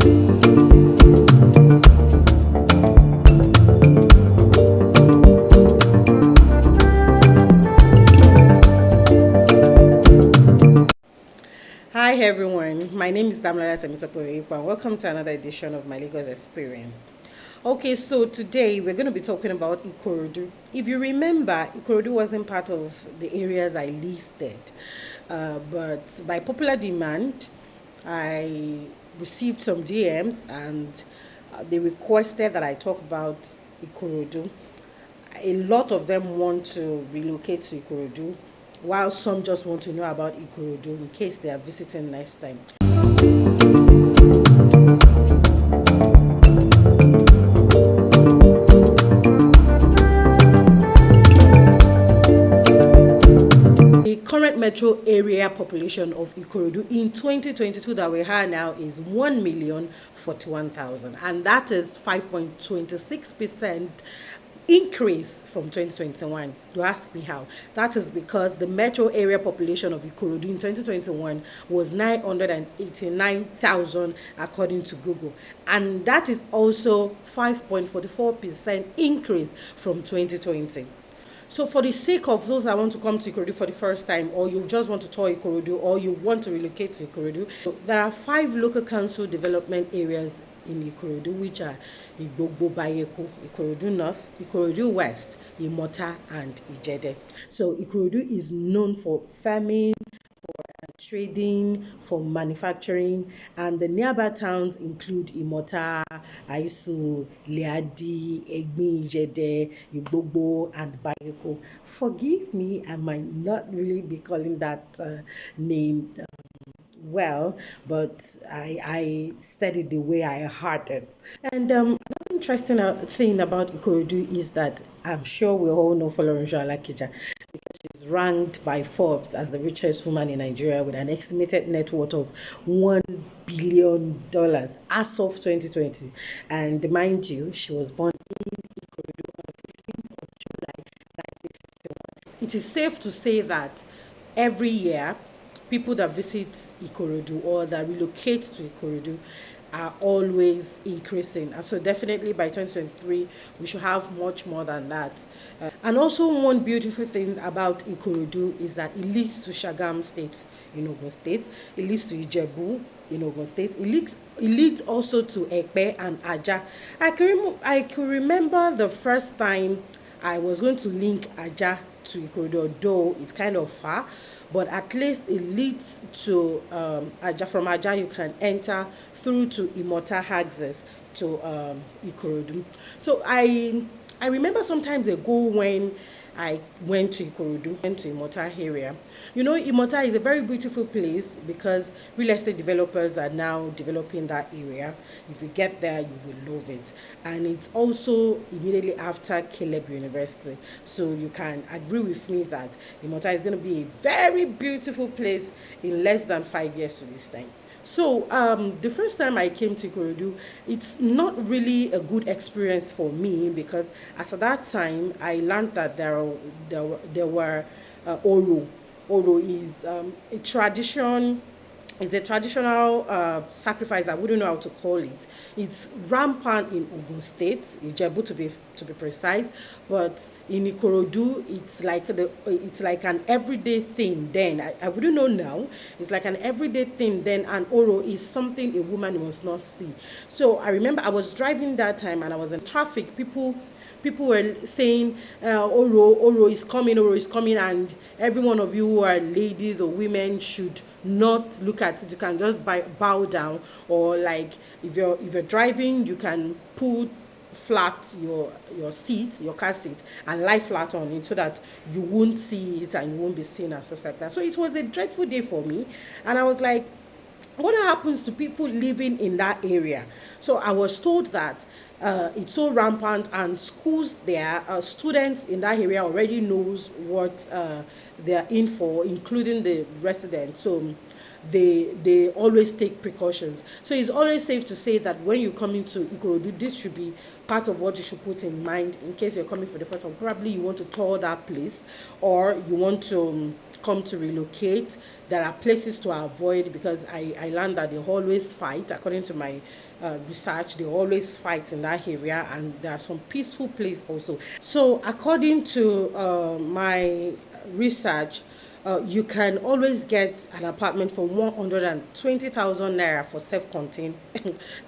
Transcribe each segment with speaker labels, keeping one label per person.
Speaker 1: Hi everyone, my name is Damilala Temitopo and welcome to another edition of my Lagos Experience. Okay, so today we're going to be talking about Ikorodu. If you remember, Ikorodu wasn't part of the areas I listed, but by popular demand, I received some DMs and they requested that I talk about Ikorodu. A lot of them want to relocate to Ikorodu, while some just want to know about Ikorodu in case they are visiting next time. The current metro area population of Ikorodu in 2022 that we have now is 1,041,000, and that is 5.26% increase from 2021. You ask me how? That is because the metro area population of Ikorodu in 2021 was 989,000 according to Google, and that is also 5.44% increase from 2020. So for the sake of those that want to come to Ikorodu for the first time, or you just want to tour Ikorodu, or you want to relocate to Ikorodu, so there are 5 local council development areas in Ikorodu, which are Igbogbo Bayeko, Ikorodu North, Ikorodu West, Imota, and Ijede. So Ikorodu is known for farming, trading, for manufacturing, and the nearby towns include Imota, Aisu, Liadi, Egbin, Ijede, Igbogbo, and Bayeko. Forgive me, I might not really be calling that name well, but I said it the way I heard it. And another interesting thing about Ikorodu is that I'm sure we all know Folorunsho Alakija, is ranked by Forbes as the richest woman in Nigeria with an estimated net worth of $1 billion as of 2020. And mind you, she was born in Ikorodu on the 15th of July 1951. It is safe to say that every year, people that visit Ikorodu or that relocate to Ikorodu are always increasing, and so definitely by 2023 we should have much more than that. And also one beautiful thing about Ikorodu is that it leads to Shagam State in Ogun State, it leads to Ijebu in Ogun State, it leads also to Ekpe and Aja. I can remember the first time I was going to link Aja to Ikorodu, though it's kind of far, but at least it leads to Aja. From Aja you can enter through to Imota Access to Ikorodu. So I remember sometimes ago when I went to Ikorodu, went to Imota area. You know, Imota is a very beautiful place because real estate developers are now developing that area. If you get there, you will love it. And it's also immediately after Caleb University. So you can agree with me that Imota is going to be a very beautiful place in less than 5 years to this time. So the first time I came to Ikorodu, it's not really a good experience for me because as at that time I learned that there were Oro. Oro is a tradition. It's a traditional sacrifice. I wouldn't know how to call it. It's rampant in Ogun State, Ijebu to be precise, but in Ikorodu, it's like an everyday thing. Then I wouldn't know now. It's like an everyday thing. Then and Oro is something a woman must not see. So I remember I was driving that time and I was in traffic. People were saying Oro is coming, Oro is coming, and every one of you who are ladies or women should not look at it. You can just bow down, or like if you're driving, you can put flat your seat, your car seat, and lie flat on it so that you won't see it and you won't be seen and stuff like that. So it was a dreadful day for me, and I was like, what happens to people living in that area? So I was told that it's so rampant, and schools there, students in that area already knows what they are in for, including the residents. So they always take precautions. So it's always safe to say that when you come into Ikorodu, this should be part of what you should put in mind in case you're coming for the first time. Probably you want to tour that place, or you want to come to relocate. there are places to avoid, because I learned that they always fight. According to my research, they always fight in that area, and there are some peaceful places also. So according to my research, you can always get an apartment for 120,000 naira for self-contained.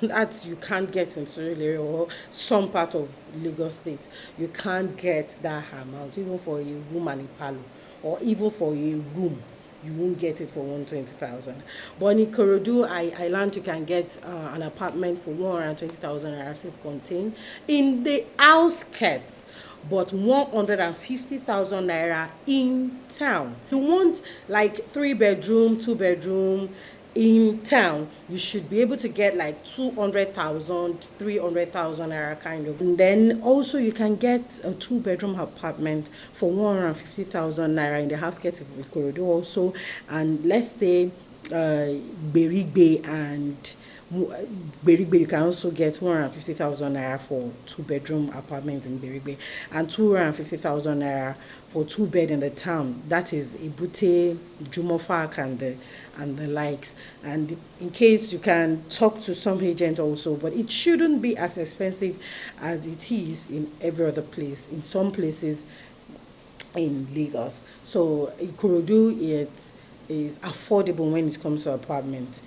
Speaker 1: That you can't get in Surulere or some part of Lagos State. You can't get that amount, even for a room and a parlor, or even for a room. You won't get it for 120,000. But in Ikorodu, I learned you can get an apartment for 120,000 naira self-contained in the outskirts, but 150,000 naira in town. You want like 3 bedroom, 2 bedroom in town, you should be able to get like 200,000, 300,000 naira kind of. And then also you can get a 2 bedroom apartment for 150,000 naira in the outskirts of Ikorodu also. And let's say Berigbe and Berigbe, you can also get 150,000 naira for 2 bedroom apartment in Berigbe, and 250,000 naira for 2 bed in the town. That is Ebute, Jumofak, and the likes. And in case you can talk to some agent also, but it shouldn't be as expensive as it is in every other place. In some places in Lagos, so Ikorodu is affordable when it comes to apartment.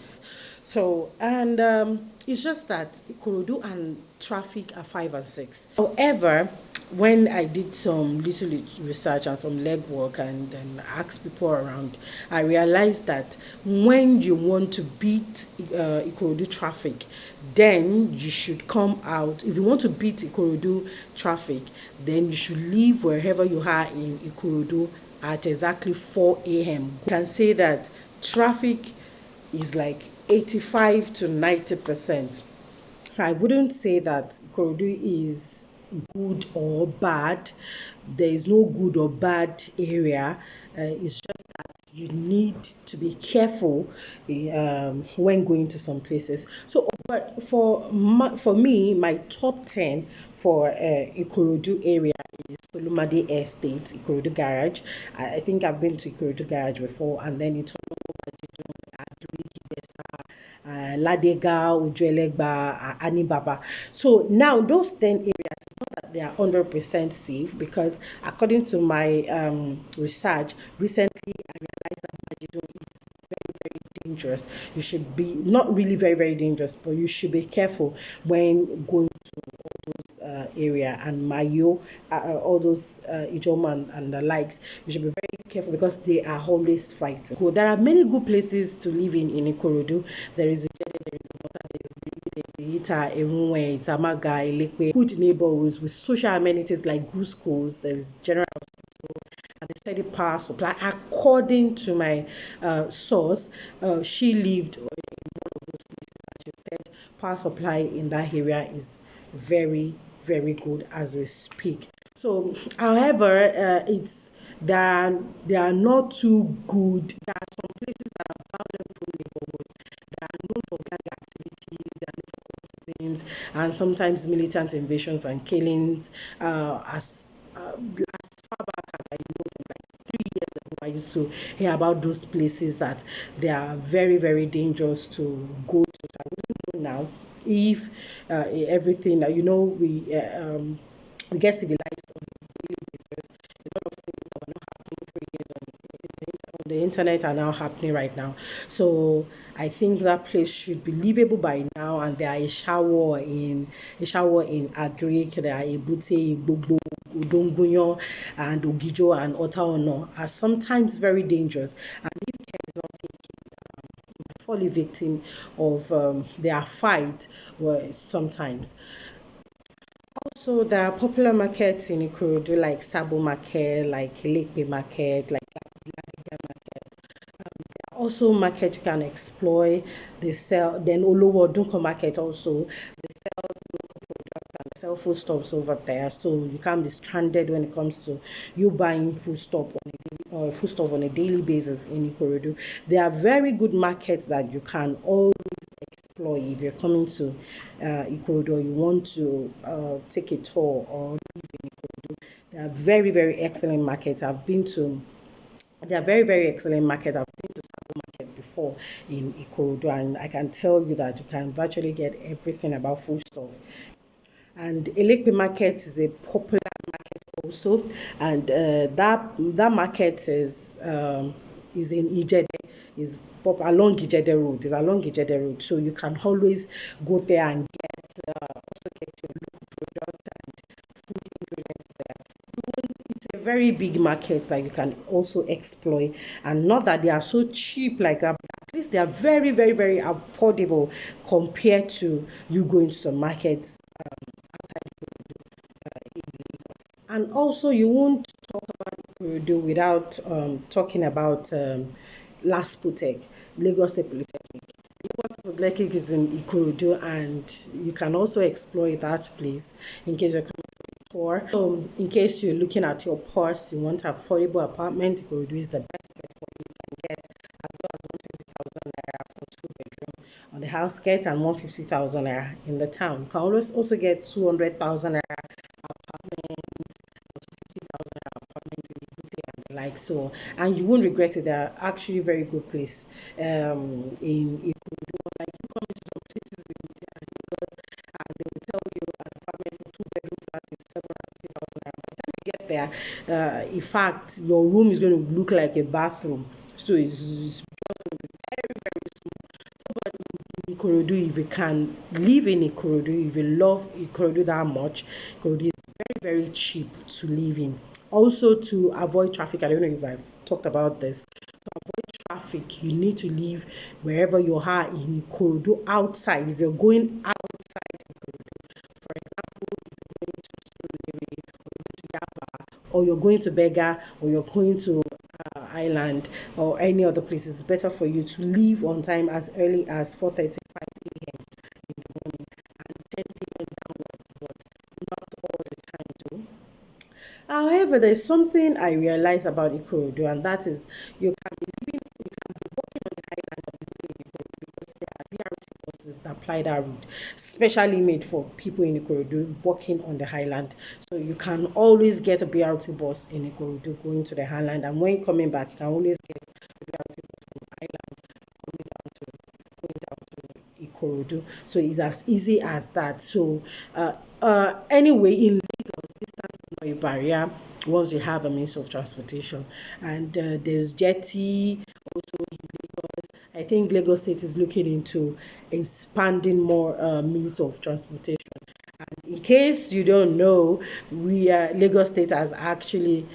Speaker 1: So, and it's just that Ikorodu and traffic are 5 and 6. However, when I did some little research and some legwork and asked people around, I realized that when you want to beat Ikorodu traffic, then you should come out. If you want to beat Ikorodu traffic, then you should leave wherever you are in Ikorodu at exactly 4 a.m. You can say that traffic is like 85 to 90%. I wouldn't say that Ikorodu is good or bad. There is no good or bad area. It's just that you need to be careful when going to some places. So, but for me, my top 10 for Ikorodu area is Solumade Estate, Ikorodu Garage. I think I've been to Ikorodu Garage before, and then it's Ladega, Ujuelegba, Anibaba. So now those 10 areas, it's not that they are 100% safe, because according to my research, recently I realized that Majidun is very, very dangerous. You should be, not really very, very dangerous, but you should be careful when going to all those area, and Mayo, all those Ijoma and the likes. You should be very careful because they are always fighting. Cool. There are many good places to live in Ikorodu. There is Ita, Erunwe, Itamaga, Elekwe, good neighborhoods with social amenities like good schools. There is general hospital and a steady power supply. According to my source, she lived in one of those places, and she said power supply in that area is very, very good as we speak. So, however, they are not too good. There are some places that are violent neighborhoods. They are known for gang activities. They are known for teams, and sometimes militant invasions and killings. As far back as I know, like 3 years ago, I used to hear about those places that they are very, very dangerous to go to. I wouldn't know now if everything, we get civilized on a daily basis. A lot of things that were not happening 3 years on the internet are now happening right now. So I think that place should be livable by now. And there are a shower in Agric, there are Ebute, Gbogbo, Udongunyo, and Ogijo and Otaono are sometimes very dangerous. And if care is not taken, you might fall a victim of their fight, sometimes. Also, there are popular markets in Ikorodu like Sabo Market, like Hilekpe Market, like Ladiga Market. Also, market you can explore. They sell, then Olowo Dunko Market also. They sell local products and sell foodstuffs over there, so you can't be stranded when it comes to you buying foodstuff on a daily basis in Ikorodu. There are very good markets that you can always explore if you're coming to Ikorodu, or you want to take a tour or live in Ikorodu. They are very, very excellent markets. They are very, very excellent market. I've been to before in Ikorodu, and I can tell you that you can virtually get everything about food stuff. And Elekpe market is a popular market also, and that market is in Ijede, is along Ijede Road. Is along Ijede Road, so you can always go there and get your local product and food ingredients there. It's a very big market that you can also exploit, and not that they are so cheap like that, but at least they are very, very, very affordable compared to you going to some markets in Lagos. And also, you won't talk about Ikorodu without talking about Last Potech, Lagos State Polytechnic. Lagos State Polytechnic is in Ikorodu, and you can also explore that place in case you're coming for a tour. So, in case you're looking at your purse, you want an affordable apartment, Ikorodu is the best place for you. You can get as low as 120,000 naira for 2 bedroom on the outskirts and 150,000 naira in the town. You can always also get 200,000 naira apartments, 50,000 apartments in Ibute and the like. So, and you won't regret it. They are actually very good place in Ikorodu. Like you come into some places in Lagos and they will tell you an apartment for 2 bedroom flat is 750,000 naira. By the time you get there, in fact, your room is going to look like a bathroom. So it's just going to be very, very small. But in Ikorodu, if you can live in Ikorodu, if you love Ikorodu that much, Ikorodu is very, very cheap to live in. Also, to avoid traffic, I don't know if I've talked about this. To avoid traffic, you need to live wherever you are in Ikorodu outside. If you're going outside Ikorodu, for example, if you're going to Surulere, or you're going to Yaba, or you're going to Bega, or you're going to Island, or any other place, it's better for you to leave on time as early as 4:35 a.m. in the morning and 10 p.m. downwards, but not all the time too. However, there's something I realized about Ikorodu, and that is you can be walking on the highland and living in Ikorodu because there are BRT buses that apply that route, specially made for people in Ikorodu walking on the highland. So you can always get a BRT bus in Ikorodu going to the highland, and when you're coming back, you can always get a BRT bus from Island going down to Ikorodu. So it's as easy as that. So anyway, in Lagos, distance is not a barrier once you have a means of transportation. And there's jetty also in Lagos. I think Lagos State is looking into expanding more means of transportation. And in case you don't know, Lagos State has actually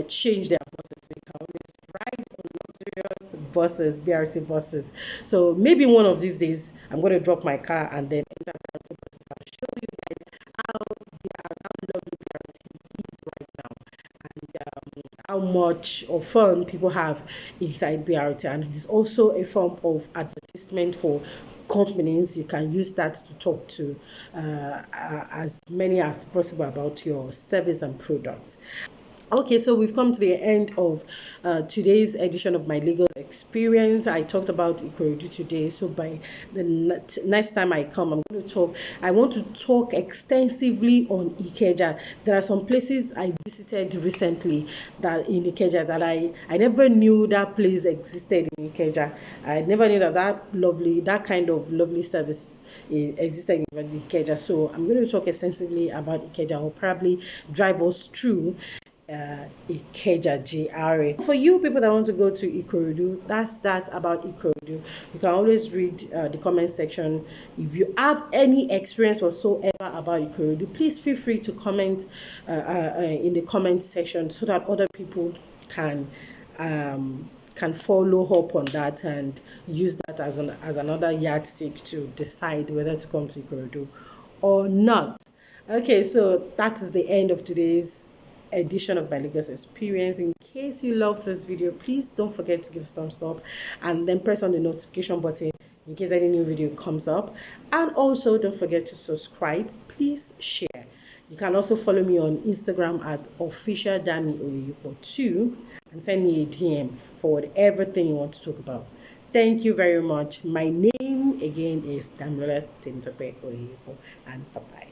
Speaker 1: changed their buses, so you can always ride on luxurious buses, BRT buses. So maybe one of these days, I'm going to drop my car and then enter BRT buses. I'll show you guys how lovely BRT is right now, and how much of fun people have inside BRT. And it's also a form of advertisement for companies. You can use that to talk to as many as possible about your service and product. Okay, so we've come to the end of today's edition of my Lagos experience. I talked about Ikorodu today, so by the next time I come, I want to talk extensively on Ikeja. There are some places I visited recently that in Ikeja that I never knew that place existed in Ikeja. I never knew that kind of lovely service existed in Ikeja. So I'm going to talk extensively about Ikeja. I'll probably drive us through Ikeja GRA. For you people that want to go to Ikorodu, that's that about Ikorodu. You can always read the comment section. If you have any experience whatsoever about Ikorodu, please feel free to comment in the comment section so that other people can follow up on that and use that as another yardstick to decide whether to come to Ikorodu or not. Okay, so that is the end of today's edition of my Lagos experience. In case you love this video, please don't forget to give thumbs up and then press on the notification button in case any new video comes up, and also don't forget to subscribe. Please share. You can also follow me on Instagram at officialdami2 and send me a DM for everything you want to talk about. Thank you very much. My name again is Damiola Temitope Oyepo, and bye bye.